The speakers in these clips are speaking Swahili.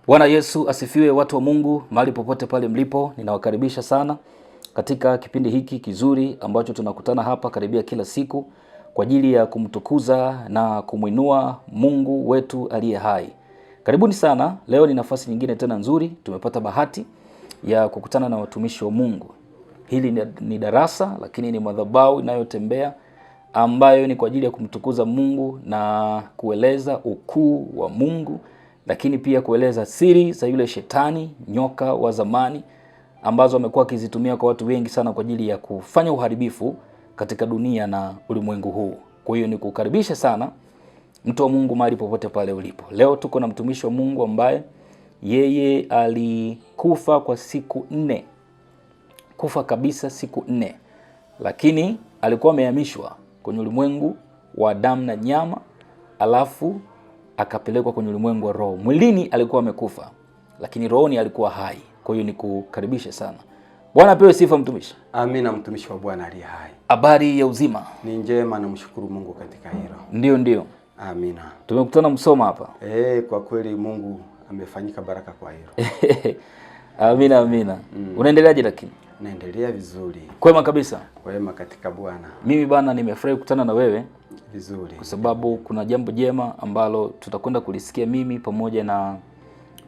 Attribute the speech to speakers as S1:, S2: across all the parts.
S1: Bwana Yesu asifiwe, watu wa Mungu mahali popote pale mlipo. Ninawakaribisha sana katika kipindi hiki kizuri ambacho tunakutana hapa karibia kila siku kwa ajili ya kumtukuza na kumwinua Mungu wetu aliye hai. Karibuni sana. Leo ni nafasi nyingine tena nzuri. Tumepata bahati ya kukutana na watumishi wa Mungu. Hili ni darasa, lakini ni madhabahu inayotembea ambayo ni kwa ajili ya kumtukuza Mungu na kueleza ukuu wa Mungu, lakini pia kueleza siri za yule shetani, nyoka wa zamani, ambazo amekuwa akizitumia kwa watu wengi sana kwa ajili ya kufanya uharibifu katika dunia na ulimwengu huu. Kwa hiyo nikukaribisha sana mtu wa Mungu mahali popote pale ulipo. Leo tuko na mtumishi wa Mungu ambaye yeye alikufa kwa siku 4. Kufa kabisa siku 4. Lakini alikuwa amehamishwa kwenye ulimwengu wa damu na nyama, alafu akapelekwa kwenye ulimwengu wa roho. Mwilini alikuwa amekufa, lakini rohoni alikuwa hai. Kwa hiyo nikukaribishe sana. Bwana apewe sifa mtumishi.
S2: Amina, mtumishi wa Bwana aliye hai.
S1: Habari ya uzima?
S2: Ni njema, na mshukuru Mungu katika hilo.
S1: Ndio.
S2: Amina.
S1: Tumekutana Msoma hapa.
S2: Kwa kweli Mungu amefanyika baraka kwa hilo.
S1: Amina. Unaendeleaje lakini?
S2: Naendelea vizuri.
S1: Kwema kabisa.
S2: Kwema katika Bwana.
S1: Mimi bana nimefurahi kukutana na wewe
S2: vizuri,
S1: kwa sababu kuna jambo jema ambalo tutakwenda kulisikia mimi pamoja na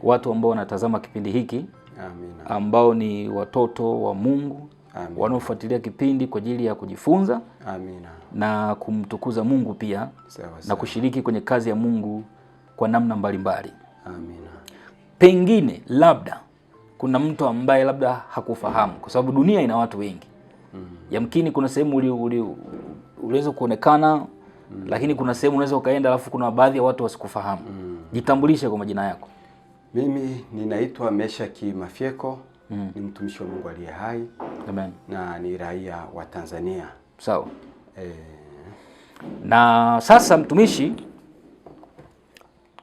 S1: watu ambao wanatazama kipindi hiki.
S2: Amina.
S1: Ambao ni watoto wa Mungu.
S2: Amina.
S1: Wanaofuatilia kipindi kwa ajili ya kujifunza.
S2: Amina.
S1: Na kumtukuza Mungu pia.
S2: Sawa.
S1: Na kushiriki kwenye kazi ya Mungu kwa namna mbalimbali.
S2: Amina.
S1: Pengine labda kuna mtu ambaye labda hakufahamu, kwa sababu dunia ina watu wengi. Yamkini kuna sehemu uliweza kuonekana, lakini kuna sehemu unaweza ukaenda alafu kuna baadhi ya watu wasikufahamu. Jitambulishe kwa majina yako.
S2: Mimi ninaitwa Meshaki Mafyeko. Ni mtumishi wa Mungu aliye hai.
S1: Amen.
S2: Na ni raia wa Tanzania.
S1: Sawa. Na sasa mtumishi,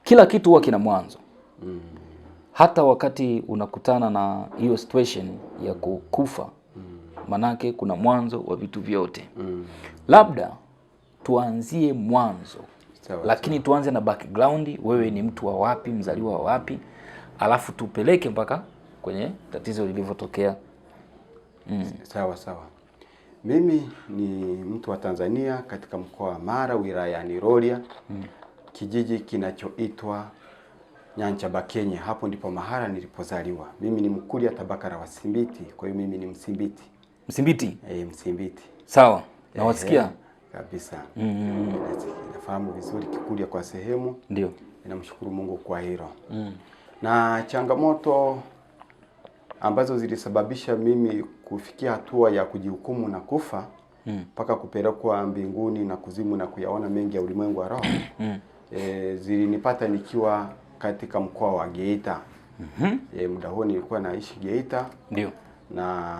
S1: kila kitu huwa kina mwanzo. Hata wakati unakutana na hiyo situation ya kukufa, manake kuna mwanzo wa vitu vyote. Labda tuanzie mwanzo. Lakini tuanze na background. Wewe ni mtu wa wapi, mzaliwa wa wapi? Alafu tupeleke mpaka kwenye tatizo lilivyotokea.
S2: Sawa. Mimi ni mtu wa Tanzania katika mkoa wa Mara, wilaya ya Rorya. Kijiji kinachoitwa Nyanchabakenye. Hapo ndipo mahala nilipozaliwa. Mimi ni Mkuria tabaka la Wasimbiti. Kwa hiyo mimi ni Msimbiti.
S1: Msimbiti?
S2: Msimbiti.
S1: Sawa. Na wasikia?
S2: Kabisa. Nafahamu vizuri Kikuria kwa sehemu.
S1: Ndio.
S2: Ninamshukuru Mungu kwa hilo. Na changamoto ambazo zilisababisha mimi kufikia hatua ya kujihukumu na kufa mpaka kupelekwa mbinguni na kuzimu na kuyaona mengi ya ulimwengu wa roho. Zilinipata nikiwa katika mkoa wa Geita. Muda huo nilikuwa naishi Geita.
S1: Ndio.
S2: Na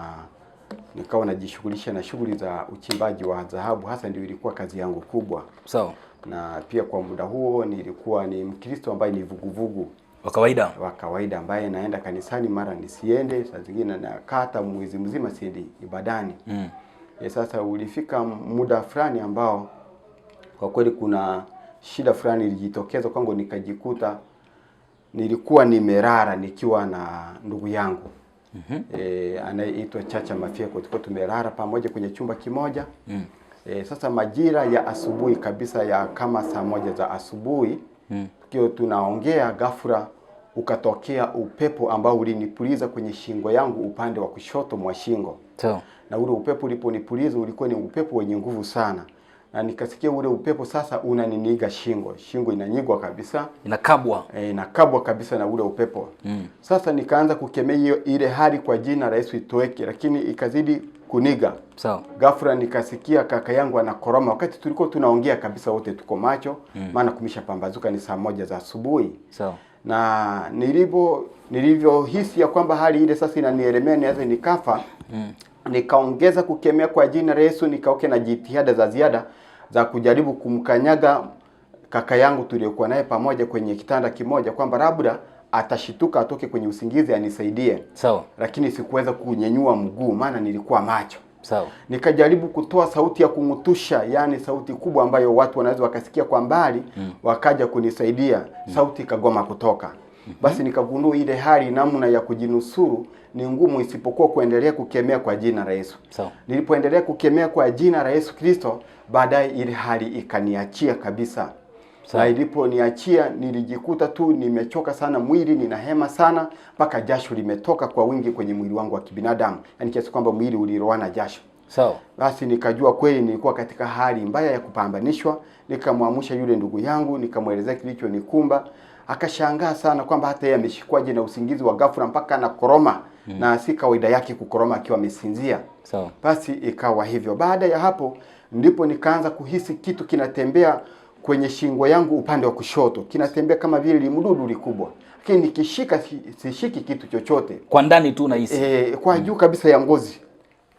S2: nikawa najishughulisha na shughuli za uchimbaji wa dhahabu, hasa ndio ilikuwa kazi yangu kubwa.
S1: Sawa.
S2: Na pia kwa muda huo nilikuwa ni Mkristo ambaye ni vuguvugu wa kawaida ambaye naenda kanisani mara nisiende, saa zingine nakata mwezi mzima siendi ibadani. Sasa ulifika muda fulani ambao kwa kweli kuna shida fulani ilijitokeza kwangu, nikajikuta nilikuwa nimelala nikiwa na ndugu yangu. Anayeitwa Chacha Mafyeko. Tulikuwa tumelala pamoja kwenye chumba kimoja. Sasa majira ya asubuhi kabisa ya kama saa 1 za asubuhi, tukiwa tunaongea, ghafla ukatokea upepo ambao ulinipuliza kwenye shingo yangu upande wa kushoto mwa shingo. Na ule upepo uliponipuliza ulikuwa ni upepo wenye nguvu sana. Na nikasikia ule upepo sasa unaniniga shingo. Shingo inanyigwa kabisa. Inakabwa kabisa na ule upepo. Sasa nikaanza kukemea ile hali kwa jina la Yesu itoeke, lakini ikazidi kuniga.
S1: Sawa.
S2: Ghafla nikasikia kaka yangu anakoroma, wakati tulikuwa tunaongea kabisa wote tuko macho, maana kumesha pambazuka, ni saa 1 za asubuhi.
S1: Sawa.
S2: Na nilivyohisi ya kwamba hali ile sasa inanielemea nianze nikafa, nikaongeza kukemea kwa jina la Yesu, nikaoke na jitihada za ziada za kujaribu kumkanyaga kaka yangu tuliokuwa naye pamoja kwenye kitanda kimoja, kwamba labda atashituka atoke kwenye usingizi anisaidie.
S1: Sawa.
S2: Lakini sikuweza kunyenyua mguu maana nilikuwa macho.
S1: Sawa.
S2: Nikajaribu kutoa sauti ya kumutusha, yani sauti kubwa ambayo watu wanaweza wakasikia kwa mbali, wakaja kunisaidia. Sauti ikagoma kutoka. Basi nikagundua ile hali namna ya kujinusuru ni ngumu isipokuwa kuendelea kukemea kwa jina la Yesu. Nilipoendelea kukemea kwa jina la Yesu Kristo, baadaye ile hali ikaniachia kabisa. Na iliponiachia nilijikuta tu nimechoka sana mwili, ninahema sana mpaka jasho limetoka kwa wingi kwenye mwili wangu wa kibinadamu. Yaani kiasi kwamba mwili ulirowana jasho. Basi nikajua kweli nilikuwa katika hali mbaya ya kupambanishwa. Nikamwamsha yule ndugu yangu, nikamwelezea kilichonikumba. Akashangaa sana kwamba hata yeye ameshikwaje na usingizi wa ghafla mpaka anakoroma. Na si kawaida yake kukoroma akiwa amesinzia. Basi ikawa hivyo. Baada ya hapo ndipo nikaanza kuhisi kitu kinatembea kwenye shingo yangu upande wa kushoto. Kinatembea kama vile limdudu likubwa. Lakini nikishika sishiki kitu chochote.
S1: Kwa ndani tu unahisi.
S2: Kwa juu kabisa ya ngozi.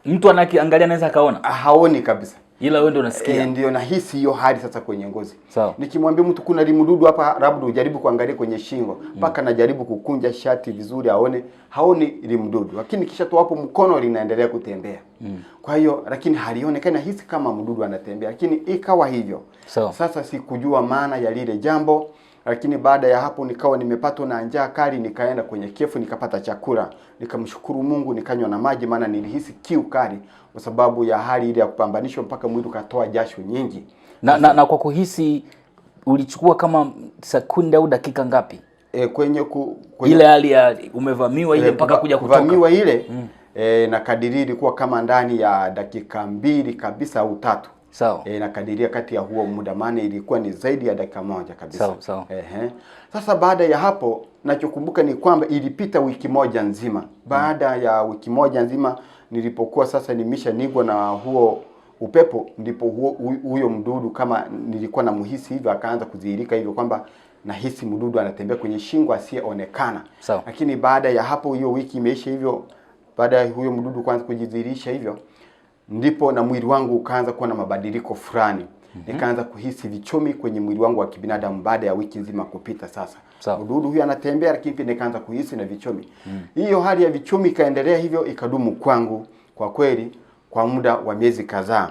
S1: Mtu anakiangalia anaweza kaona?
S2: Haoni kabisa.
S1: Ila wewe ndio unasikia.
S2: Ndio nahisi hiyo hali sasa kwenye ngozi. Nikimwambia mtu kuna limdudu hapa, labda ujaribu kuangalia kwenye shingo, mpaka najaribu kukunja shati vizuri aone, haoni limdudu. Lakini kisha tu hapo mkono linaendelea kutembea. Kwa hiyo lakini halionekani, hisi kama mdudu anatembea, lakini ikawa hivyo. Sasa sikujua maana ya lile jambo. Lakini baada ya hapo nikawa nimepatwa na njaa kali, nikaenda kwenye kefu nikapata chakula. Nikamshukuru Mungu, nikanywa na maji maana nilihisi kiu kali kwa sababu ya hali ile ya kupambanishwa mpaka mwili ukatoa jasho nyingi.
S1: Na kwa kuhisi ulichukua kama sekunde au dakika ngapi?
S2: Kwenye
S1: ile hali ya umevamiwa ile mpaka kuja kutoka.
S2: Vamiwa ile na kadiri ilikuwa kama ndani ya dakika 2 kabisa au 3. Nakadiria kati ya huo muda, maana ilikuwa ni zaidi ya dakika 1 kabisa. Sasa baada ya hapo nachokumbuka ni kwamba ilipita wiki moja nzima. Baada ya wiki moja nzima nilipokuwa sasa nimeshanigwa na huo upepo, ndipo huyo mdudu kama nilikuwa na muhisi hivyo akaanza kudhihirika hivyo kwamba nahisi mdudu anatembea kwenye shingo asiyeonekana. Lakini baada ya hapo hiyo wiki imeisha hivyo, baada ya huyo mdudu kuanza kujidhihirisha hivyo, ndipo na mwili wangu ukaanza kuwa na mabadiliko fulani. Nikaanza kuhisi vichomi kwenye mwili wangu wa kibinadamu baada ya wiki nzima kupita sasa. Mdudu huyo anatembea, lakini pia nikaanza kuhisi na vichomi. Hiyo hali ya vichomi ikaendelea hivyo, ikadumu kwangu kwa kweli kwa muda wa miezi kadhaa.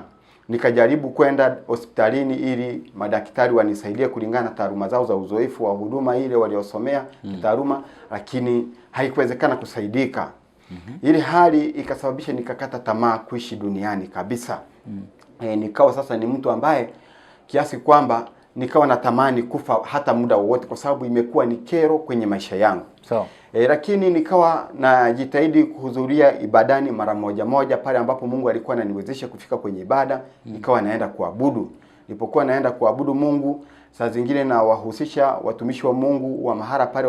S2: Nikajaribu kwenda hospitalini ili madaktari wanisaidie kulingana na taaluma zao za uzoefu wa huduma ile waliosomea taaluma, lakini haikuwezekana kusaidika. Ile hali ikasababisha nikakata tamaa kuishi duniani kabisa. Nikawa sasa ni mtu ambaye kiasi kwamba nikawa natamani kufa hata muda wowote kwa sababu imekuwa ni kero kwenye maisha yangu. Lakini nikawa najitahidi kuhudhuria ibadani mara moja pale ambapo Mungu alikuwa ananiwezesha kufika kwenye ibada. Nikawa naenda kuabudu. Nilipokuwa naenda kuabudu Mungu, saa zingine na wahusisha watumishi wa Mungu wa mahara pale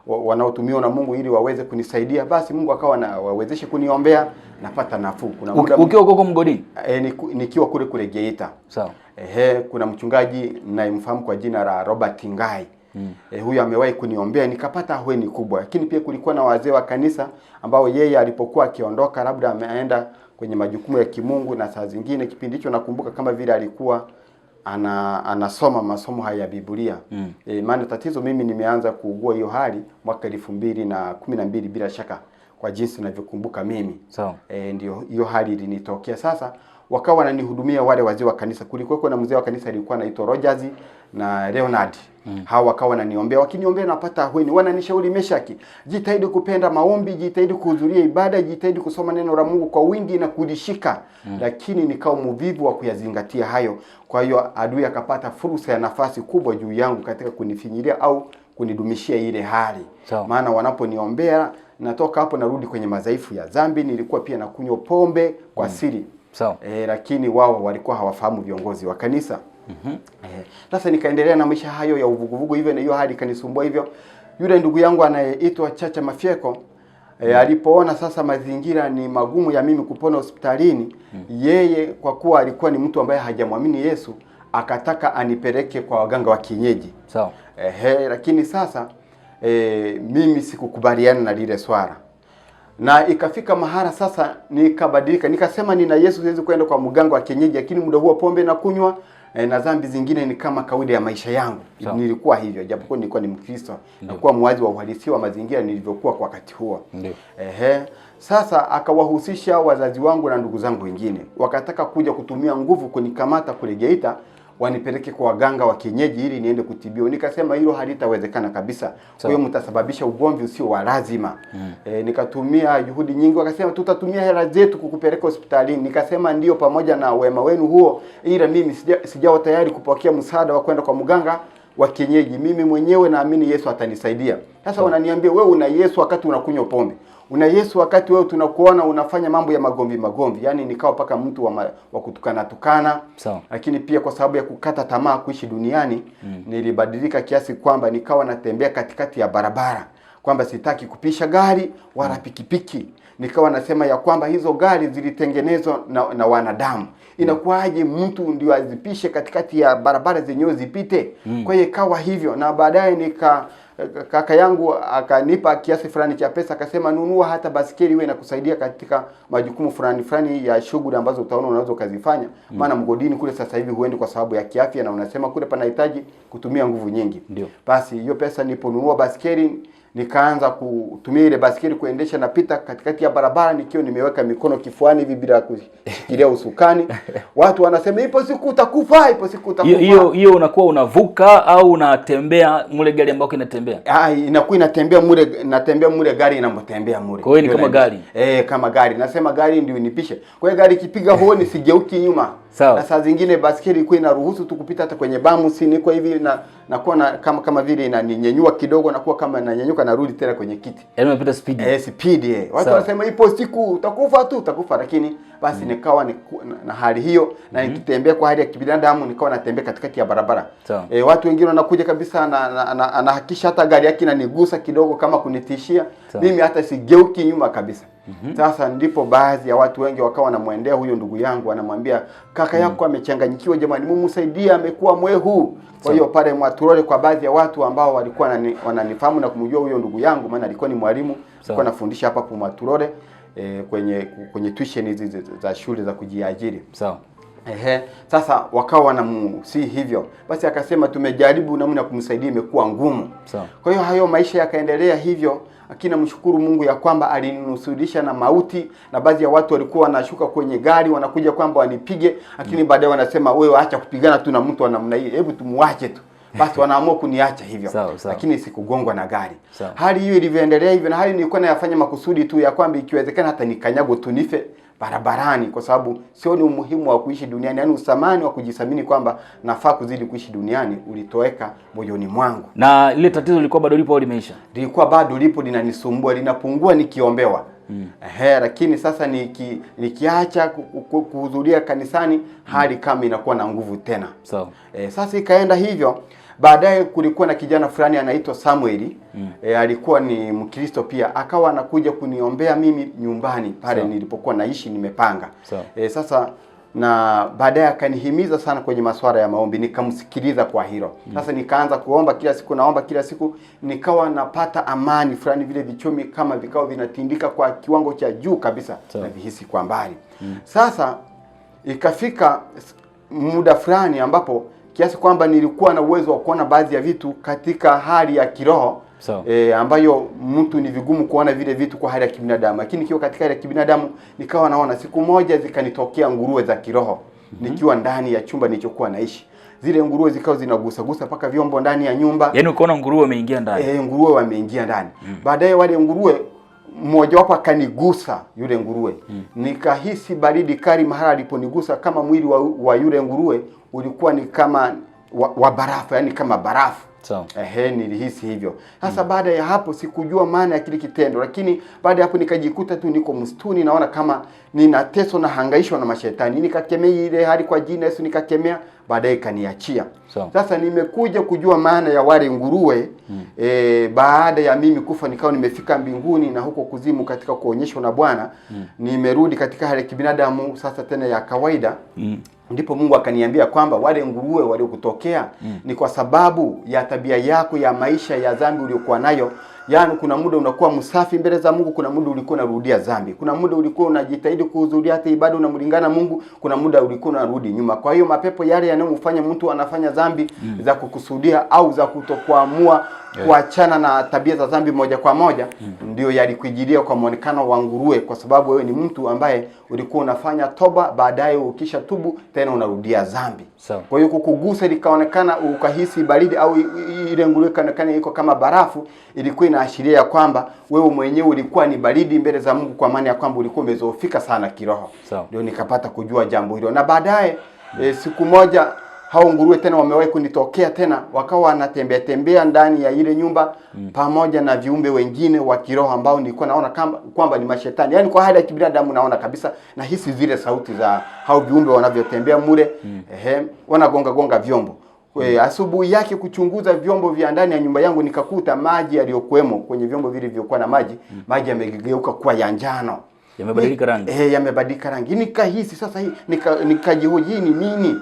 S2: wanaotumiwa na Mungu ili waweze kunisaidia. Basi Mungu akawa anawawezesha kuniombea, napata nafuu. Kuna muda
S1: ukiwa huko mgodini?
S2: Nikiwa kule Geita. Kuna mchungaji ninayemfahamu kwa jina la Robert Ngai. Huyu amewahi kuniombea nikapata ahueni kubwa. Lakini pia kulikuwa na wazee wa kanisa ambao yeye alipokuwa akiondoka labda ameenda kwenye majukumu ya kimungu, na saa zingine kipindi hicho nakumbuka kama vile alikuwa anasoma masomo haya ya Biblia. Maana tatizo mimi nimeanza kuugua hiyo hali mwaka 2012 bila shaka kwa jinsi ninavyokumbuka mimi. Ndio hiyo hali ilinitokea. Sasa wakawa wananihudumia wale wazee wa kanisa. Kulikuwa na mzee wa kanisa alikuwa anaitwa Rogers na Leonard. Hao wakawa wananiombea, wakiniombea napata ahueni. Wananishauri, Meshaki, jitahidi kupenda maombi, jitahidi kuhudhuria ibada, jitahidi kusoma neno la Mungu kwa wingi na kulishika. Lakini nikawa mvivu wa kuyazingatia hayo. Kwa hiyo adui akapata fursa ya nafasi kubwa juu yangu katika kunifinyilia au kunidumishia ile hali. Maana wanaponiombea natoka hapo narudi kwenye madhaifu ya dhambi. Nilikuwa pia nakunywa pombe kwa siri. Lakini wao walikuwa hawafahamu, viongozi wa kanisa. Sasa nikaendelea na maisha hayo ya uvuguvugu hivyo, na hiyo hali kanisumbua hivyo. Yule ndugu yangu anayeitwa Chacha Mafyeko alipoona sasa mazingira ni magumu ya mimi kupona hospitalini, yeye kwa kuwa alikuwa ni mtu ambaye hajamwamini Yesu, akataka anipeleke kwa waganga wa kienyeji. Lakini sasa mimi sikukubaliana na lile swala. Na ikafika mahala sasa nikabadilika, nikasema nina Yesu, siwezi kwenda kwa mganga wa kienyeji, lakini muda huo pombe na kunywa na dhambi zingine ni kama kawaida ya maisha yangu. Nilikuwa hivyo japokuwa nilikuwa ni Mkristo, nakuwa muwazi wa uhalisia wa mazingira nilivyokuwa kwa wakati huo. Sasa akawahusisha wazazi wangu na ndugu zangu wengine, wakataka kuja kutumia nguvu kunikamata kule Geita, wanipeleke kwa waganga wa kienyeji ili niende kutibiwa. Nikasema hilo halitawezekana kabisa. Kwa hiyo mtasababisha ugomvi usio wa lazima. Nikatumia juhudi nyingi, wakasema tutatumia hela zetu kukupeleka hospitalini. Nikasema ndio, pamoja na wema wenu huo, ila mimi sijawa tayari kupokea msaada wa kwenda kwa mganga wa kienyeji. Mimi mwenyewe naamini Yesu atanisaidia. Sasa wananiambia wewe una Yesu wakati unakunywa pombe. Una Yesu wakati wewe tunakuona unafanya mambo ya magomvi. Yaani nikawa paka mtu wa kutukana. Lakini pia kwa sababu ya kukata tamaa kuishi duniani, nilibadilika kiasi kwamba nikawa natembea katikati ya barabara, kwamba sitaki kupisha gari wala pikipiki. Nikawa nasema ya kwamba hizo gari zilitengenezwa na wanadamu. Inakuwaje mtu ndio azipishe katikati ya barabara zenyewe zipite? Kwa hiyo ikawa hivyo, na baadaye kaka yangu akanipa kiasi fulani cha pesa, akasema nunua hata basikeli iwe inakusaidia katika majukumu fulani ya shughuli ambazo utaona unaweza kuzifanya. Maana mgodini kule sasa hivi huendi kwa sababu ya kiafya, na unasema kule panahitaji kutumia nguvu nyingi. Basi hiyo pesa niliponunua basikeli, nikaanza kutumia ile basikeli kuendesha, napita katikati ya barabara nikiwa nimeweka mikono kifuani hivi bila kushikilia usukani. Watu wanasema ipo siku utakufa, ipo siku utakufa.
S1: Hiyo unakuwa unavuka au unatembea mule gari ambako inatembea?
S2: Inakuwa inatembea mule, natembea mule gari inapotembea mule.
S1: Kwa hiyo ni kama gari.
S2: Kama gari. Nasema gari ndio nipishe. Kwa hiyo gari ikipiga honi sigeuki nyuma. Na saa zingine basikeli ilikuwa inaruhusu tu kupita hata kwenye bamusi, niko hivi nakuwa kama vile inaninyenyua kidogo, nakuwa kama inanyanyuka narudi tena kwenye kiti.
S1: Yaani unapita speed.
S2: Speed. Watu wanasema ipo siku utakufa, lakini basi nikawa na hali hiyo, na nikitembea kwa hali ya kibinadamu, nikawa natembea katikati ya barabara. Watu wengine wanakuja kabisa anahakisha hata gari yake inanigusa kidogo kama kunitishia. Mimi hata sigeuki nyuma kabisa. Sasa ndipo baadhi ya watu wengi wakawa wanamwendea huyo ndugu yangu, anamwambia kaka yako amechanganyikiwa jamani, mumsaidie, amekuwa mwehu. Kwa hiyo pale Mwaturore, kwa baadhi ya watu ambao walikuwa wananifahamu na kumjua huyo ndugu yangu, maana alikuwa ni mwalimu, alikuwa anafundisha hapa kwa Mwaturore kwenye tuition hizi za shule za kujiajiri. Sasa wakawa wanamusi hivyo. Basi akasema tumejaribu namna kumsaidia, imekuwa ngumu. Kwa hiyo hayo maisha yakaendelea hivyo. Lakini namshukuru Mungu ya kwamba alininusurisha na mauti, na baadhi ya watu walikuwa wanashuka kwenye gari wanakuja kwamba wanipige, lakini baadaye wanasema wewe acha kupigana tu na mtu wa namna hii, hebu tumuache tu. Basi wanaamua kuniacha hivyo. Lakini sikugongwa na gari. Hali hiyo ilivyoendelea hivyo, na hali nilikuwa nayafanya makusudi tu ya kwamba ikiwezekana hata nikanyago tunife barabarani, kwa sababu sioni umuhimu wa kuishi duniani, yaani usamani wa kujisamini kwamba nafaa kuzidi kuishi duniani ulitoweka moyoni mwangu.
S1: Na ile tatizo lilikuwa bado lipo au limeisha?
S2: Lilikuwa bado lipo, linanisumbua, linapungua nikiombewa. Lakini sasa nikiacha kuhudhuria kanisani, hali kama inakuwa na nguvu tena. Sasa ikaenda hivyo. Baadaye kulikuwa na kijana fulani anaitwa Samueli. Alikuwa ni Mkristo pia, akawa anakuja kuniombea mimi nyumbani pale nilipokuwa naishi nimepanga. Sasa na baadaye akanihimiza sana kwenye masuala ya maombi, nikamsikiliza kwa hilo. Sasa nikaanza kuomba kila siku, naomba kila siku, nikawa napata amani fulani, vile vichumi kama vikao vinatindika kwa kiwango cha juu kabisa, na vihisi kwa mbali. Sasa ikafika muda fulani ambapo kiasi kwamba nilikuwa na uwezo wa kuona baadhi ya vitu katika hali ya kiroho. Ambayo mtu ni vigumu kuona vile vitu kwa hali ya kibinadamu, lakini kiwa katika hali ya kibinadamu nikawa naona. Siku moja zikanitokea nguruwe za kiroho nikiwa ndani ya chumba nilichokuwa naishi. Zile nguruwe zikao zinagusa paka vyombo ndani ya nyumba.
S1: Yaani ukaona nguruwe wameingia ndani?
S2: Nguruwe wameingia ndani. Baadaye wale nguruwe mmoja wapo akanigusa yule nguruwe. Nikahisi baridi kali mahali aliponigusa, kama mwili wa yule nguruwe ulikuwa ni kama wa barafu, yani kama barafu. Nilihisi hivyo. Sasa baada ya hapo sikujua maana ya kile kitendo, lakini baada ya hapo nikajikuta tu niko msituni, naona kama ninateswa na hangaishwa na mashetani. Nikakemea ile hali kwa jina Yesu, nikakemea, baadaye kaniachia. Sasa nimekuja kujua maana ya wale nguruwe baada ya mimi kufa, nikao nimefika mbinguni na huko kuzimu katika kuonyeshwa na Bwana. Nimerudi katika hali ya kibinadamu sasa tena ya kawaida. Ndipo Mungu akaniambia kwamba wale nguruwe waliokutokea ni kwa sababu ya tabia yako ya maisha ya dhambi uliokuwa nayo. Yaani kuna muda unakuwa msafi mbele za Mungu, kuna muda ulikuwa unarudia dhambi. Kuna muda ulikuwa unajitahidi kuhudhuria hata ibada unamlingana Mungu, kuna muda ulikuwa unarudi nyuma. Kwa hiyo mapepo yale yanayomfanya mtu anafanya dhambi za kukusudia au za kutokuamua kuachana na tabia za dhambi moja kwa moja, ndio yalikujilia kwa muonekano wa nguruwe, kwa sababu wewe ni mtu ambaye ulikuwa unafanya toba, baadaye ukisha tubu tena unarudia dhambi. Kwa hiyo kukugusa likaonekana ukahisi baridi, au ile nguruwe ikaonekana iko kama barafu, ilikuwa inaashiria ya kwamba wewe mwenyewe ulikuwa ni baridi mbele za Mungu, kwa maana ya kwamba ulikuwa umezofika sana kiroho. Ndio nikapata kujua jambo hilo, na baadaye siku moja hao nguruwe tena wamewahi kunitokea tena, wakawa wanatembea tembea ndani ya ile nyumba pamoja na viumbe wengine wa kiroho ambao nilikuwa naona kwamba ni mashetani. Yaani kwa hali ya kibinadamu naona kabisa, na hisi zile sauti za hao viumbe wanavyotembea mule, wanagonga gonga vyombo. Asubuhi yake kuchunguza vyombo vya ndani ya nyumba yangu, nikakuta maji yaliyokuwemo kwenye vyombo vile vilivyokuwa na maji yamegeuka kuwa ya njano.
S1: Yamebadilika rangi.
S2: Yamebadilika rangi. Nikahisi sasa hii, nikajihoji ni nini?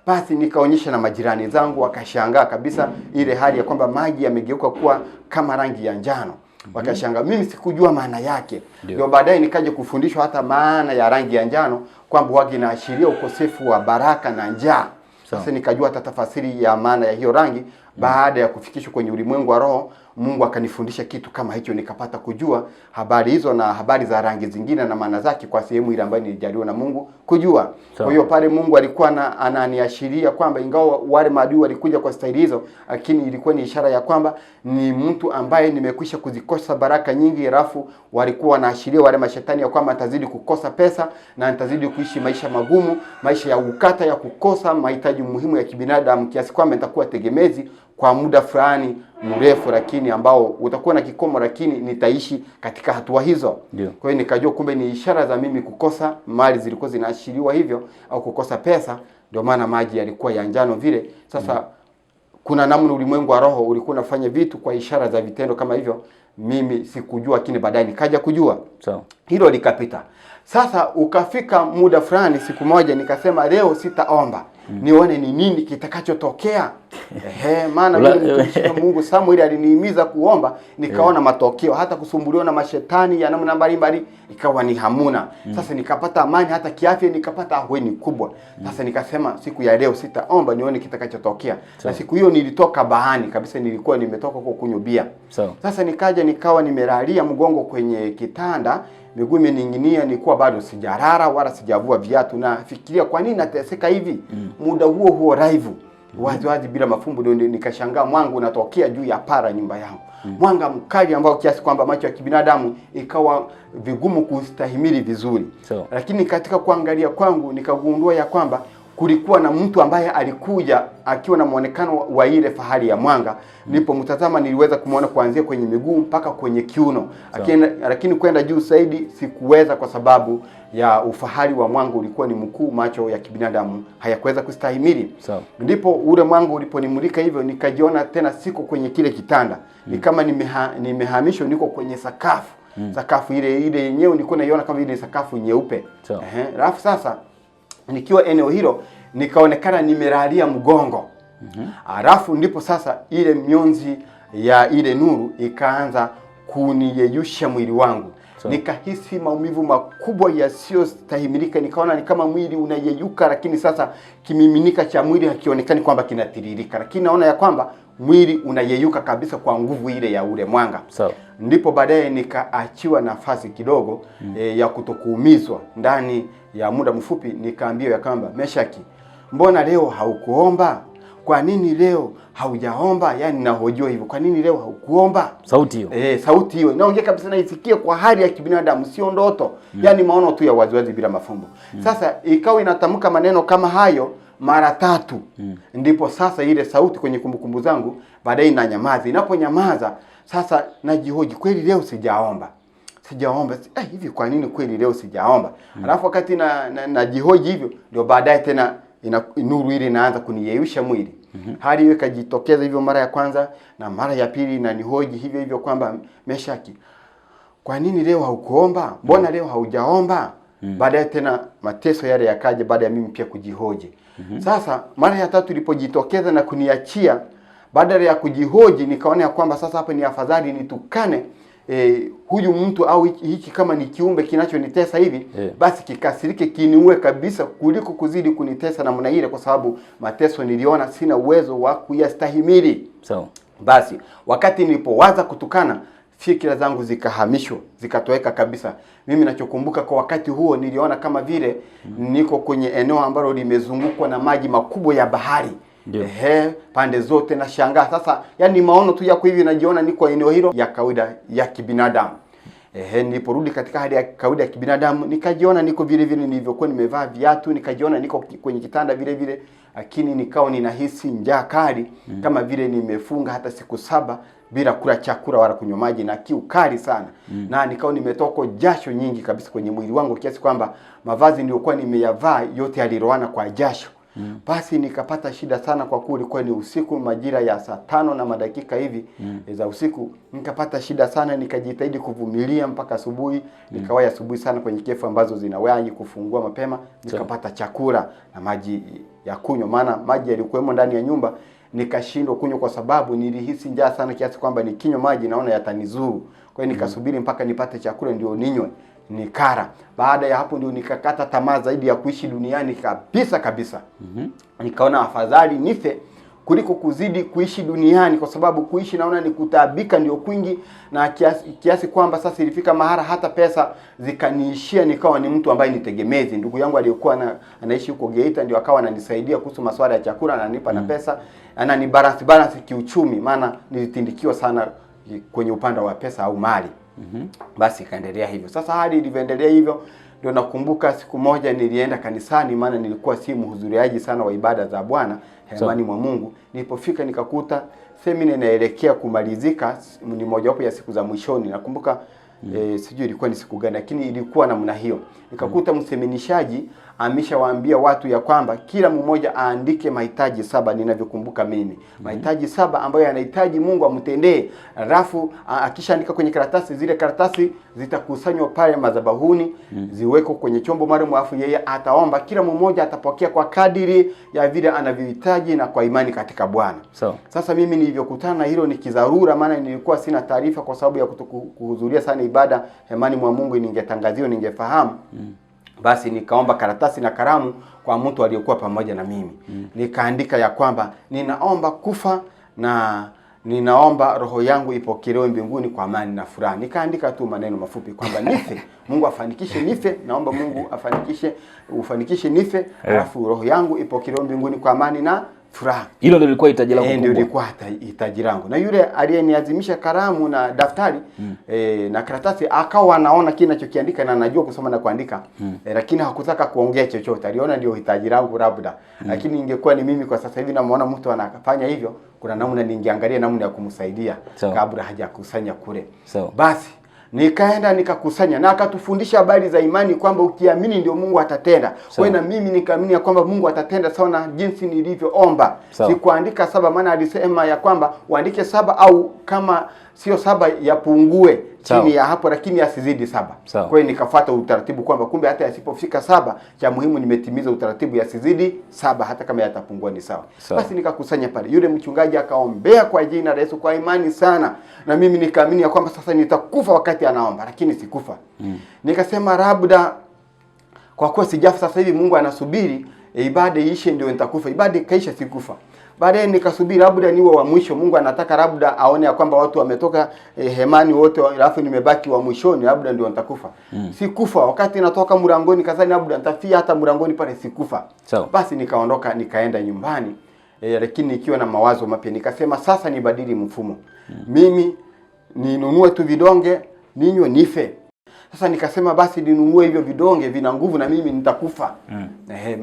S2: Basi nikaonyesha na majirani zangu, wakashangaa kabisa ile hali ya kwamba maji yamegeuka kuwa kama rangi ya njano. Wakashangaa. Mimi sikujua maana yake. Ndio baadaye nikaje kufundishwa hata maana ya rangi ya njano, kwamba huwa inaashiria ukosefu wa baraka na njaa. Sasa nikajua hata tafasiri ya maana ya hiyo rangi. Baada ya kufikishwa kwenye ulimwengu wa roho, Mungu akanifundisha kitu kama hicho, nikapata kujua habari hizo na habari za rangi zingine na maana zake kwa sehemu ile ambayo nilijaliwa na Mungu kujua. Kwa hiyo pale Mungu alikuwa ananiashiria kwamba ingawa wale maadui walikuja kwa staili hizo, lakini ilikuwa ni ishara ya kwamba ni mtu ambaye nimekwisha kuzikosa baraka nyingi, rafu walikuwa wanaashiria wale mashetani ya kwamba nitazidi kukosa pesa na nitazidi kuishi maisha magumu, maisha ya ukata, ya kukosa mahitaji muhimu ya kibinadamu, kiasi kwamba nitakuwa tegemezi kwa muda fulani mrefu, lakini ambao utakuwa na kikomo, lakini nitaishi katika hatua hizo. Kwa hiyo nikajua kumbe ni ishara za mimi kukosa mali, zilikuwa zinaashiriwa hivyo, au kukosa pesa, ndio maana maji yalikuwa ya njano vile. Sasa kuna namna ulimwengu wa roho ulikuwa unafanya vitu kwa ishara za vitendo kama hivyo. Mimi sikujua, lakini baadaye nikaja kujua. Hilo likapita. Sasa ukafika muda fulani, siku moja nikasema leo sitaomba, nione ni nini kitakachotokea. Maana mimi Mungu Samuel alinihimiza kuomba, nikaona matokeo, hata kusumbuliwa na mashetani ya namna mbalimbali ikawa ni hamuna. Sasa nikapata amani, hata kiafya nikapata ahueni kubwa. Sasa nikasema siku ya leo sitaomba, nione kitakachotokea. Na siku hiyo nilitoka bahani kabisa, nilikuwa nimetoka kwa kunywa bia. Sasa nikawa nimelalia mgongo kwenye kitanda, miguu imening'inia, nilikuwa bado sijarara wala sijavua viatu, na fikiria kwa nini nateseka hivi. Muda huo live wazi bila mafumbo, ndio nikashangaa mwanga unatokea juu ya para nyumba yangu. Mwanga mkali ambao kiasi kwamba macho ya kibinadamu ikawa vigumu kustahimili vizuri. Lakini katika kuangalia kwangu nikagundua ya kwamba kulikuwa na mtu ambaye alikuja akiwa na muonekano wa ile fahari ya mwanga. Nilipomtazama niliweza kumuona kuanzia kwenye miguu mpaka kwenye kiuno. Lakini kwenda juu zaidi sikuweza, kwa sababu ya ufahari wa mwanga ulikuwa ni mkuu, macho ya kibinadamu hayakuweza kustahimili. Ndipo ule mwanga uliponimulika hivyo, nikajiona tena siko kwenye kile kitanda. Ni kama nimehamishwa, niko kwenye sakafu. Sakafu ile yenyewe nilikuwa naiona kama ile sakafu nyeupe. Alafu sasa nikiwa eneo hilo nikaonekana nimelalia mgongo. Alafu ndipo sasa ile mionzi ya ile nuru ikaanza kuniyeyusha mwili wangu. Nikahisi maumivu makubwa yasiyostahimilika. Nikaona ni kama mwili unayeyuka, lakini sasa kimiminika cha mwili hakionekani kwamba kinatiririka, lakini naona ya kwamba mwili unayeyuka kabisa kwa nguvu ile ya ule mwanga. Ndipo baadaye nikaachiwa nafasi kidogo ya kutokuumizwa. Ndani ya muda mfupi nikaambiwa ya kwamba, Meshaki, mbona leo haukuomba? Kwa nini leo haujaomba? Yani nahojiwa hivyo, kwa nini leo haukuomba?
S1: Sauti hiyo.
S2: Sauti hiyo naongea kabisa, naisikia kwa hali ya kibinadamu, sio ndoto. Yani maono tu ya waziwazi bila mafumbo. Sasa ikawa inatamka maneno kama hayo mara 3. Ndipo sasa ile sauti kwenye kumbukumbu zangu baadaye inanyamaza. Inaponyamaza sasa najihoji, kweli leo sijaomba. Hivi kwa nini kweli leo sijaomba? Alafu wakati najihoji hivyo, ndio baadaye tena nuru ile inaanza kuniyeyusha mwili. Hali hiyo ikajitokeza hivyo mara ya kwanza, na mara ya pili na nihoji hivyo kwamba, Meshaki, kwa nini leo haukuomba? Mbona leo haujaomba? Baadaye tena mateso yale yakaja baada ya mimi pia kujihoji. Sasa mara ya 3 ilipojitokeza na kuniachia, baada ya kujihoji nikaona ya kwamba sasa hapa ni afadhali nitukane huyu mtu au hiki kama ni kiumbe kinachonitesa hivi, basi kikasirike kiniue kabisa, kuliko kuzidi kunitesa namna ile, kwa sababu mateso niliona sina uwezo wa kuyastahimili. Basi wakati nilipowaza kutukana, fikira zangu zikahamishwa, zikatoweka kabisa. Mimi nachokumbuka kwa wakati huo, niliona kama vile niko kwenye eneo ambalo limezungukwa na maji makubwa ya bahari. Pande zote na shangaa. Sasa yani maono tu yako hivi, najiona niko eneo hilo ya kawaida ya kibinadamu. Niliporudi katika hali ya kawaida ya kibinadamu, nikajiona niko vile vile nilivyokuwa nimevaa viatu, nikajiona niko kwenye kitanda vile vile, lakini nikao ninahisi njaa kali kama vile nimefunga hata siku 7 bila kula chakula wala kunywa maji, na kiu kali sana. Na nikao nimetoka jasho nyingi kabisa kwenye mwili wangu, kiasi kwamba mavazi niliyokuwa nimeyavaa yote yaliroana kwa jasho. Basi nikapata shida sana, kwa kuwa ilikuwa ni usiku, majira ya saa 5 na madakika hivi za usiku. Nikapata shida sana, nikajitahidi kuvumilia mpaka asubuhi. Nikawahi asubuhi sana kwenye kefu ambazo zinawahi kufungua mapema. Nikapata chakula na maji ya kunywa, maana maji yalikuwemo ndani ya nyumba. Nikashindwa kunywa kwa sababu nilihisi njaa sana, kiasi kwamba nikinywa maji naona yatanizuru. Kwa hiyo nikasubiri mpaka nipate chakula ndio ninywe. Nikara. Baada ya hapo ndio nikakata tamaa zaidi ya kuishi duniani kabisa. Nikaona afadhali nife kuliko kuzidi kuishi duniani, kwa sababu kuishi naona ni kutaabika ndio kwingi, na kiasi kwamba sasa ilifika mahara hata pesa zikaniishia. Nikawa ni mtu ambaye nitegemezi. Ndugu yangu aliyokuwa anaishi huko Geita ndio akawa ananisaidia kuhusu masuala ya chakula, ananipa na pesa, anani balance kiuchumi, maana nilitindikiwa sana kwenye upande wa pesa au mali. Basi kaendelea hivyo. Sasa hadi ilivyoendelea hivyo, ndio nakumbuka siku moja nilienda kanisani, maana nilikuwa si mhudhuriaji sana wa ibada za Bwana hemani mwa Mungu. Nilipofika nikakuta semina inaelekea kumalizika, ni mojawapo ya siku za mwishoni. Nakumbuka sijui ilikuwa ni siku gani, lakini ilikuwa namna hiyo. Nikakuta mseminishaji ameshawaambia watu ya kwamba kila mmoja aandike mahitaji 7 ninavyokumbuka mimi. Mahitaji 7 ambayo anahitaji Mungu amtendee. Alafu akishaandika kwenye karatasi, zile karatasi zitakusanywa pale madhabahuni, ziweko kwenye chombo maalum, alafu yeye ataomba, kila mmoja atapokea kwa kadiri ya vile anavyohitaji na kwa imani katika Bwana. Sasa mimi nilivyokutana na hilo nikizarura, maana nilikuwa sina taarifa kwa sababu ya kuhudhuria sana ibada hemani mwa Mungu, ningetangaziwa ningefahamu. Basi nikaomba karatasi na kalamu kwa mtu aliyokuwa pamoja na mimi. Nikaandika ya kwamba ninaomba kufa na ninaomba roho yangu ipokelewe mbinguni kwa amani na furaha. Nikaandika tu maneno mafupi kwamba nife, Mungu afanikishe nife, naomba Mungu ufanikishe nife, alafu roho yangu ipokelewe mbinguni kwa amani na furaha.
S1: Hilo ndio lilikuwa hitaji langu.
S2: Ndio lilikuwa hitaji langu. Na yule aliyeniazimisha kalamu na daftari na karatasi akawa anaona kile ninachokiandika na anajua kusoma na kuandika, lakini hakutaka kuongea chochote. Aliona ndio hitaji langu labda. Lakini ingekuwa ni mimi kwa sasa hivi namuona mtu anafanya hivyo, kuna namna ningeangalia namna ya kumsaidia kabla hajakusanya kule. Basi nikaenda nikakusanya, na akatufundisha habari za imani kwamba ukiamini ndio Mungu atatenda. Kwa na mimi nikaamini ya kwamba Mungu atatenda sawa na jinsi nilivyoomba. Sikuandika 7, maana alisema ya kwamba uandike 7 au kama sio 7 yapungue chini ya hapo, lakini asizidi 7. Kwa hiyo nikafuata utaratibu kwamba kumbe hata yasipofika 7, cha muhimu nimetimiza utaratibu, yasizidi 7, hata kama yatapungua ni sawa. Basi nikakusanya pale. Yule mchungaji akaombea kwa jina la Yesu kwa imani sana, na mimi nikaamini ya kwamba sasa nitakufa wakati anaomba, lakini sikufa. Nikasema labda kwa kuwa sijafa sasa hivi, Mungu anasubiri ibada iishe ndio nitakufa. Ibada ikaisha, sikufa. Baadaye nikasubiri labda niwe wa mwisho. Mungu anataka labda aone ya kwamba watu wametoka hemani wote, alafu nimebaki wa mwishoni, labda ndio nitakufa. Sikufa. Wakati natoka mlangoni kazani labda nitafia hata mlangoni pale, sikufa. Basi nikaondoka nikaenda nyumbani, lakini nikiwa na mawazo mapya. Nikasema sasa nibadili mfumo. Mimi ninunue tu vidonge ninywe nife. Sasa nikasema basi ninunue hivyo vidonge, vina nguvu na mimi nitakufa.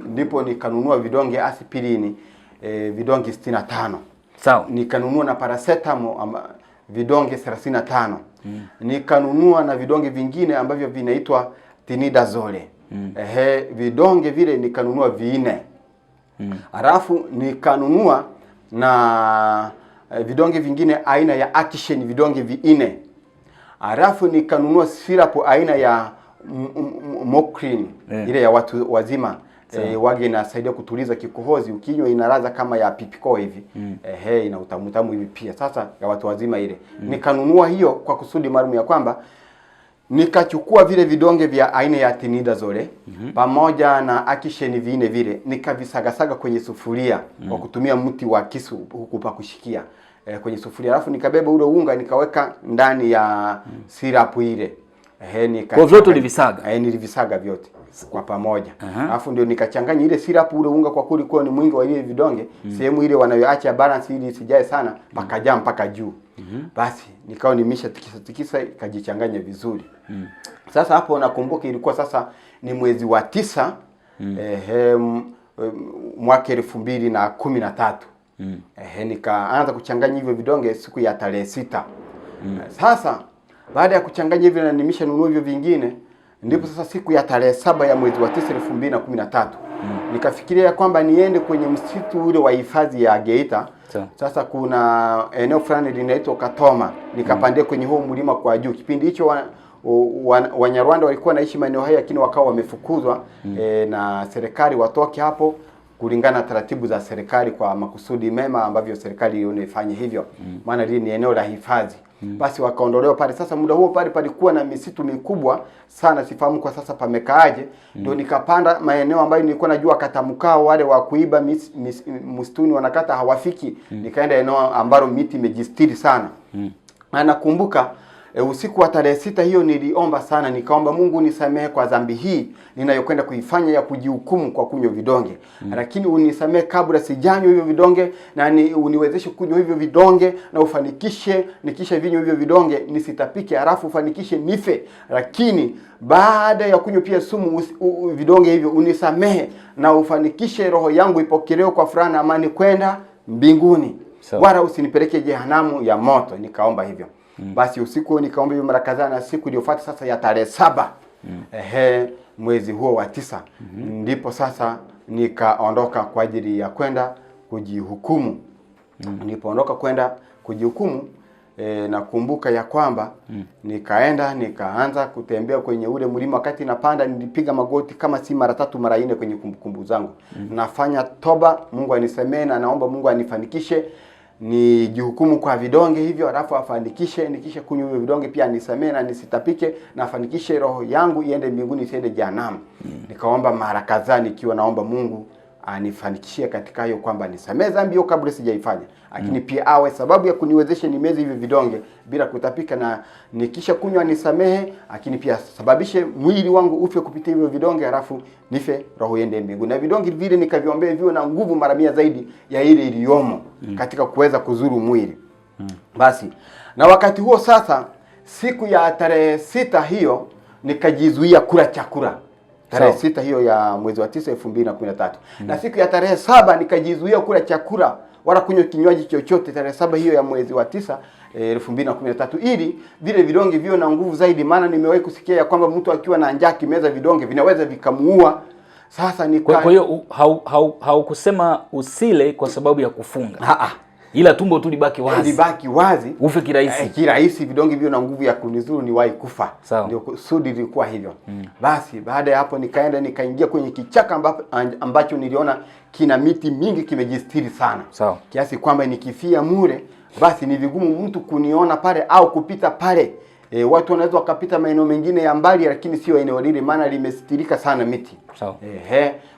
S2: Ndipo nikanunua vidonge aspirini, vidonge 65. Nikanunua na paracetamol vidonge 35. Nikanunua na vidonge vingine ambavyo vinaitwa tinidazole. Vidonge vile nikanunua 4. Alafu nikanunua na vidonge vingine aina ya Action, vidonge 4. Alafu nikanunua syrup aina ya Mocrin, ile ya watu wazima. Wage inasaidia kutuliza kikohozi, ukinywa inaraza kama ya pipiko hivi. Ina utamu hivi pia. Sasa ya watu wazima ile. Nikanunua hiyo kwa kusudi maalum ya kwamba nikachukua vile vidonge vya aina ya tinidazole pamoja na Action 4 vile, nikavisagasaga kwenye sufuria kwa kutumia mti wa kisu huku pa kushikia. kwenye sufuria, alafu nikabeba ule unga nikaweka ndani ya syrup ile.
S1: Kwa vyote ulivisaga?
S2: Nilivisaga vyote kwa pamoja. Alafu ndio nikachanganya ile syrup, ule unga kwa kweli kwa ni mwingi wa ile vidonge, sehemu ile wanayoacha balance ili isijae sana pakajaa mpaka juu. Basi nikao nimesha tikisa ikajichanganya vizuri. Sasa hapo nakumbuka ilikuwa sasa ni mwezi wa 9 mwaka 2013. Nikaanza kuchanganya hivyo vidonge siku ya tarehe 6. Sasa baada ya kuchanganya hivyo na nimeshanunua hivyo vingine, ndipo sasa siku ya tarehe 7 ya mwezi wa 9 2013 nikafikiria kwamba niende kwenye msitu ule wa hifadhi ya Geita. Sasa kuna eneo fulani linaitwa Katoma, nikapandia kwenye huo mlima kwa juu. Kipindi hicho Wanyarwanda walikuwa naishi maeneo haya, lakini wakawa wamefukuzwa na serikali watoke hapo kulingana na taratibu za serikali kwa makusudi mema ambavyo serikali inafanya hivyo. Maana lile ni eneo la hifadhi. Basi wakaondolewa pale. Sasa muda huo pale palikuwa na misitu mikubwa sana, sifahamu kwa sasa pamekaaje. Ndio nikapanda maeneo ambayo nilikuwa najua katamkao wale wa kuiba msituni wanakata hawafiki. Nikaenda eneo ambalo miti imejistiri sana. Na nakumbuka usiku wa tarehe 6 hiyo niliomba sana, nikaomba Mungu nisamehe kwa dhambi hii ninayokwenda kuifanya ya kujihukumu kwa kunywa vidonge. Lakini unisamehe kabla sijanywa hivyo vidonge, na uniwezeshe kunywa hivyo vidonge, na ufanikishe nikisha vinywa hivyo vidonge nisitapike, halafu ufanikishe nife. Lakini baada ya kunywa pia sumu vidonge hivyo unisamehe na ufanikishe roho yangu ipokelewe kwa furaha na amani kwenda mbinguni. Wala usinipeleke jehanamu ya moto. Nikaomba hivyo. Basi usiku nikaomba hivyo mara kadhaa, na siku iliyofuata sasa ya tarehe 7 mwezi huo wa 9 ndipo sasa nikaondoka kwa ajili ya kwenda kujihukumu. Nilipoondoka kwenda kujihukumu, nakumbuka ya kwamba nikaenda nikaanza kutembea kwenye ule mlima. Wakati napanda nilipiga magoti kama si mara 3 mara 4 kwenye kumbukumbu zangu. Nafanya toba, Mungu anisamee, na naomba Mungu anifanikishe ni jihukumu kwa vidonge hivyo, alafu afanikishe nikisha kunywa hivyo vidonge pia anisamee na nisitapike, na afanikishe roho yangu iende mbinguni isiende jehanamu. Nikaomba mara kadhaa nikiwa naomba Mungu anifanikishie katika hiyo, kwamba nisamee dhambi hiyo kabla sijaifanya, lakini pia awe sababu ya kuniwezesha nimeze hivi vidonge bila kutapika, na nikisha kunywa nisamehe, lakini pia sababishe mwili wangu ufe kupitia hivyo vidonge, alafu nife roho iende mbinguni. Na vidonge vile nikaviombea viwe na nguvu mara 100 zaidi ya ile iliyomo katika kuweza kuzuru mwili. Basi na wakati huo sasa, siku ya tarehe 6 hiyo nikajizuia kula chakula. Tarehe 6 hiyo ya mwezi wa 9 2013. Na siku ya tarehe 7 nikajizuia kula chakula wala kunywa kinywaji chochote. Tarehe 7 hiyo ya mwezi wa 9 2013, ili vile vidonge viwe na nguvu zaidi. Maana nimewahi kusikia ya kwamba mtu akiwa na njaa kimeza vidonge vinaweza vikamuua. Sasa
S1: kwa hiyo haukusema usile kwa sababu ya kufunga. Ila tumbo tu libaki wazi.
S2: Libaki wazi.
S1: Ufe kirahisi.
S2: Kirahisi, vidonge vio na nguvu ya kunizuru niwahi kufa. Ndio kusudi lilikuwa hivyo. Basi baada ya hapo nikaenda nikaingia kwenye kichaka ambacho niliona kina miti mingi kimejistiri sana. Kiasi kwamba nikifia mure basi ni vigumu mtu kuniona pale au kupita pale. Watu wanaweza wakapita maeneo mengine ya mbali, lakini sio eneo lile, maana limestirika sana miti.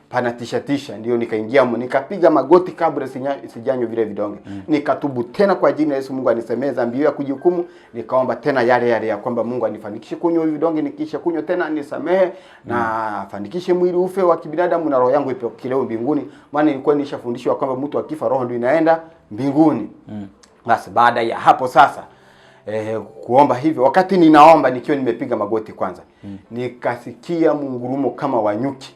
S2: Pana tisha. Ndio nikaingia nikapiga magoti kabla sijanywa vile vidonge. Nikatubu tena kwa jina la Yesu, Mungu anisamee dhambi ya kujihukumu. Nikaomba tena yale ya kwamba Mungu anifanikishe kunywa vidonge, nikisha kunywa tena anisamee na afanikishe mwili ufe wa kibinadamu na roho yangu ipokelewe mbinguni. Maana nilikuwa nishafundishwa kwamba mtu akifa roho ndio inaenda mbinguni. Basi baada ya hapo sasa kuomba hivyo, wakati ninaomba nikiwa nimepiga magoti kwanza, nikasikia mungurumo kama wa nyuki.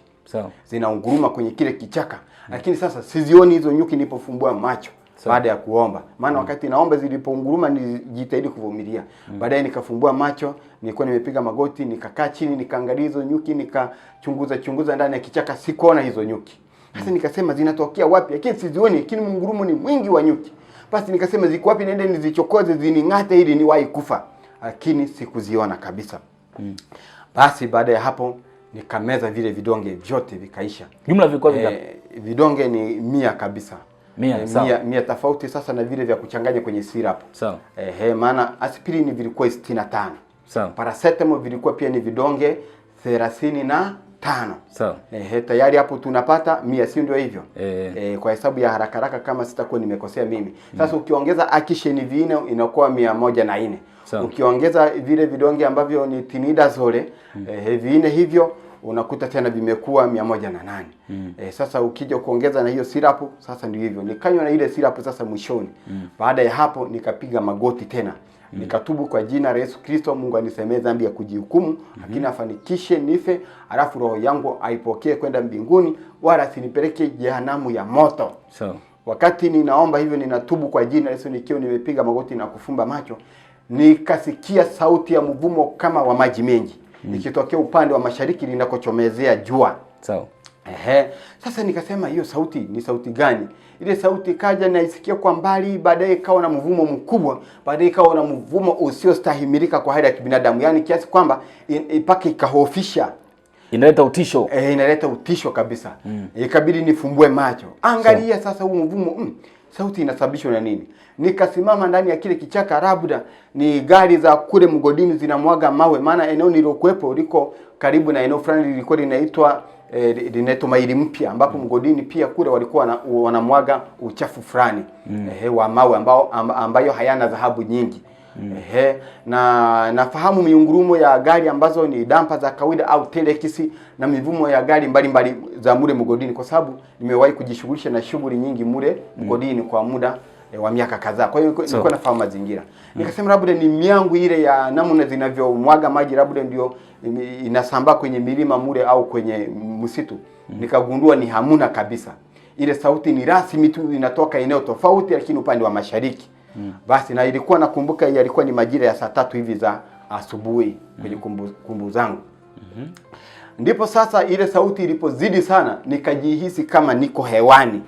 S2: Zinaunguruma kwenye kile kichaka. Lakini sasa sizioni hizo nyuki nilipofumbua macho baada ya kuomba. Maana wakati naomba zilipounguruma nilijitahidi kuvumilia. Baadaye nikafumbua macho, nilikuwa nimepiga magoti, nikakaa chini, nikaangalia hizo nyuki, nikachunguza ndani ya kichaka, sikuona hizo nyuki. Sasa nikasema zinatokea wapi? Lakini sizioni, lakini mungurumo ni mwingi wa nyuki. Basi nikasema ziko wapi, niende nizichokoze ziningate ili niwahi kufa. Lakini sikuziona kabisa. Basi baada ya hapo nikameza vile vidonge vyote vikaisha.
S1: Jumla vilikuwa vingapi?
S2: Vidonge ni 100 kabisa.
S1: 100
S2: tofauti sasa na vile vya kuchanganya kwenye syrup. Maana aspirin vilikuwa 65. Paracetamol vilikuwa pia ni vidonge 35. Sawa. Tayari hapo tunapata 100, si ndio hivyo? Kwa hesabu ya haraka haraka kama sitakuwa nimekosea mimi. Sasa ukiongeza akisheni vine inakuwa 104. Ukiongeza vile vidonge ambavyo ni tinidazole vine hivyo unakuta tena vimekuwa 108. Sasa ukija kuongeza na hiyo sirapu, sasa ndio hivyo. Nikanywa na ile sirapu sasa mwishoni. Baada ya hapo nikapiga magoti tena. Nikatubu kwa jina la Yesu Kristo, Mungu anisemee dhambi ya kujihukumu, lakini afanikishe nife, alafu roho yangu aipokee kwenda mbinguni, wala asinipeleke jehanamu ya moto. Wakati ninaomba hivyo, ninatubu kwa jina la Yesu, nikiwa nimepiga magoti na kufumba macho, nikasikia sauti ya mvumo kama wa maji mengi ikitokea upande wa mashariki linakochomezea jua. Sasa nikasema hiyo sauti ni sauti gani? Ile sauti kaja naisikia kwa mbali, baadaye ikawa na mvumo mkubwa, baadaye ikawa na mvumo usiostahimilika kwa hali ya kibinadamu, yani kiasi kwamba ipaka ikahofisha.
S1: Inaleta utisho.
S2: Inaleta utisho kabisa. Ikabidi nifumbue macho. Angalia sasa huu mvumo, sauti inasababishwa na nini? Nikasimama ndani ya kile kichaka, labda ni gari za kule mgodini zinamwaga mawe, maana eneo nilokuepo liko karibu na eneo fulani lilikuwa linaitwa Maili Mpya, ambapo mgodini pia kule walikuwa wanamwaga uchafu fulani wa mawe ambayo hayana dhahabu nyingi. Na nafahamu miungurumo ya gari ambazo ni dampa za kawaida au telekisi na mivumo ya gari mbalimbali za mure mgodini, kwa sababu nimewahi kujishughulisha na shughuli nyingi mure mgodini kwa muda wa miaka kadhaa. Kwa hiyo nilikuwa nafahamu mazingira. Nikasema labda ni miangu ile ya namna zinavyomwaga maji, labda ndio inasambaa kwenye milima mure au kwenye msitu. Nikagundua ni hamuna kabisa. Ile sauti ni rasmi tu inatoka eneo tofauti, lakini upande wa mashariki. Basi na ilikuwa nakumbuka ilikuwa ni majira ya saa 3 hivi za asubuhi kwenye kumbu zangu. Ndipo sasa ile sauti ilipozidi sana, nikajihisi kama niko hewani.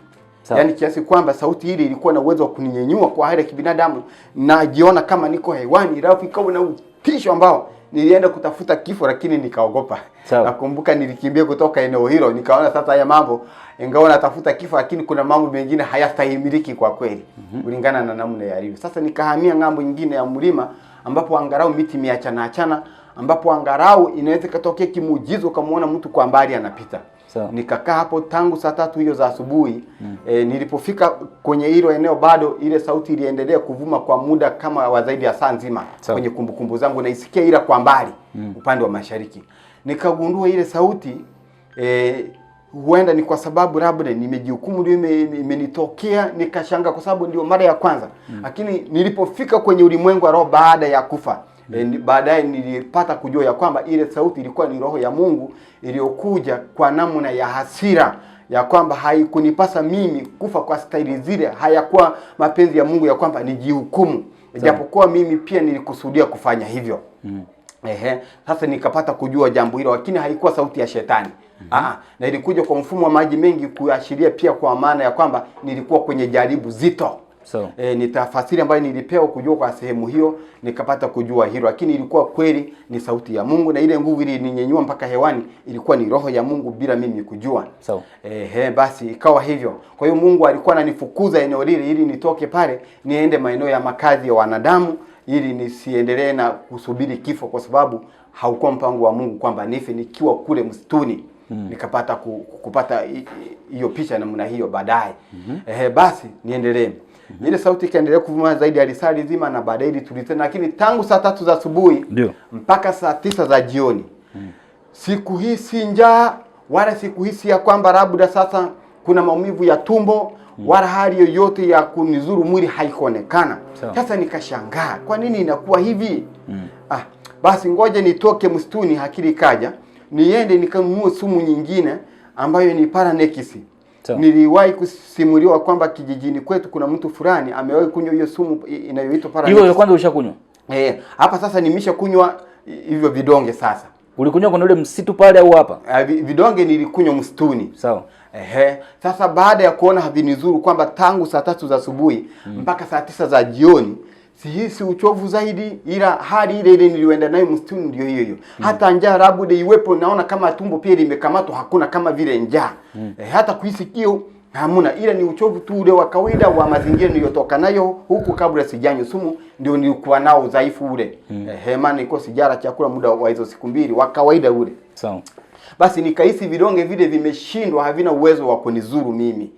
S2: Yani kiasi kwamba sauti hili ilikuwa na uwezo wa kuninyenyua kwa hali ya kibinadamu, najiona kama niko hewani. Alafu ikawa na utisho ambao nilienda kutafuta kifo, lakini nikaogopa. Nakumbuka nilikimbia kutoka eneo hilo, nikaona sasa haya mambo, ingawa natafuta kifo, lakini kuna mambo mengine hayastahimiliki kwa kweli kulingana na namna yalivyo. Sasa nikahamia ngambo nyingine ya mlima, ambapo angarau miti miachana, ambapo angarau inaweza katokea kimujizo kumuona mtu kwa mbali anapita. Nikakaa hapo tangu saa 3 hiyo za asubuhi. Nilipofika kwenye hilo eneo, bado ile sauti iliendelea kuvuma kwa muda kama wa zaidi ya saa nzima. Kwenye kumbukumbu zangu naisikia ila kwa mbali upande wa mashariki. Nikagundua ile sauti huenda ni kwa sababu labda nimejihukumu ndio imenitokea. Nikashanga kwa sababu ndio mara ya kwanza. Lakini nilipofika kwenye ulimwengu wa roho baada ya kufa, baadaye nilipata kujua ya kwamba ile sauti ilikuwa ni roho ya Mungu iliyokuja kwa namna ya hasira, ya kwamba haikunipasa mimi kufa kwa staili zile, hayakuwa mapenzi ya Mungu ya kwamba nijihukumu, japokuwa mimi pia nilikusudia kufanya hivyo. Sasa nikapata kujua jambo hilo, lakini haikuwa sauti ya shetani. Na ilikuja kwa mfumo wa maji mengi, kuashiria pia kwa maana ya kwamba nilikuwa kwenye jaribu zito. Ni tafasiri ambayo nilipewa kujua kwa sehemu hiyo, nikapata kujua hilo, lakini ilikuwa kweli ni sauti ya Mungu, na ile nguvu ile ninyanyua mpaka hewani ilikuwa ni roho ya Mungu bila mimi kujua. Basi ikawa hivyo. Kwa hiyo Mungu alikuwa ananifukuza eneo lile ili nitoke pale niende maeneo ya makazi ya wanadamu, ili nisiendelee na kusubiri kifo, kwa sababu haukuwa mpango wa Mungu kwamba nife nikiwa kule msituni. Nikapata kupata hiyo picha namna hiyo baadaye. Basi niendelee. Ile sauti ikaendelea kuvuma zaidi ya risali zima, na baadaye tulitena, lakini tangu saa 3 za asubuhi mpaka saa 9 za jioni sikuhisi njaa, wala sikuhisi ya kwamba labda sasa kuna maumivu ya tumbo, wala hali yoyote ya kunizuru mwili haikuonekana. Sasa nikashangaa, kwa nini inakuwa hivi? Basi ngoja nitoke msituni, akili kaja niende nikanunue sumu nyingine ambayo ni Paranekisi. Niliwahi kusimuliwa kwamba kijijini kwetu kuna mtu fulani amewahi kunywa hiyo sumu inayoitwa Paranekisi.
S1: Hiyo kwanza ushakunywa?
S2: Hapa sasa nimeshakunywa hivyo vidonge sasa.
S1: Ulikunywa kwa ule msitu pale au hapa?
S2: Vidonge nilikunywa msituni. Sasa baada ya kuona havinizuru kwamba tangu saa 3 za asubuhi mpaka saa 9 za jioni sihisi uchovu zaidi, ila hali ile niliyoenda nayo msituni ndio hiyo. Hata njaa labda iwepo, naona kama tumbo pia limekamatwa, hakuna kama vile njaa. Hata kuhisi kiu hamuna, ila ni uchovu tu ule wa kawaida wa mazingira niliyotoka nayo huku kabla sijanywa sumu, ndio nilikuwa nao udhaifu ule. Maana nilikuwa sijara chakula muda wa hizo siku mbili wa kawaida ule. Basi nikahisi vidonge vile vimeshindwa, havina uwezo wa kunizuru mimi.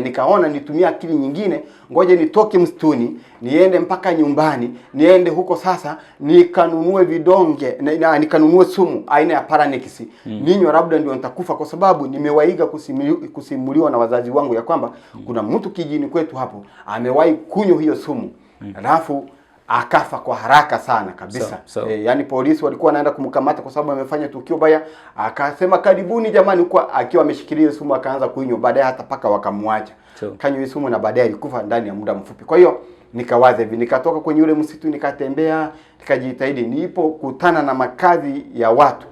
S2: Nikaona nitumia akili nyingine, ngoja nitoke msituni, niende mpaka nyumbani, niende huko sasa nikanunue vidonge nikanunue sumu aina ya Paranix. Ninywe labda ndio nitakufa, kwa sababu nimewaiga kusimuliwa na wazazi wangu ya kwamba kuna mtu kijini kwetu hapo amewahi kunywa hiyo sumu. Alafu akafa kwa haraka sana kabisa. Yani polisi walikuwa wanaenda kumkamata kwa sababu amefanya tukio baya. Akasema karibuni jamani, kwa akiwa ameshikilia sumu akaanza kuinywa, baadaye hata paka wakamwacha. Kanywa sumu na baadaye alikufa ndani ya muda mfupi. Kwa hiyo nikawaza hivi, nikatoka kwenye ule msitu, nikatembea, nikajitahidi, nilipokutana na makazi ya watu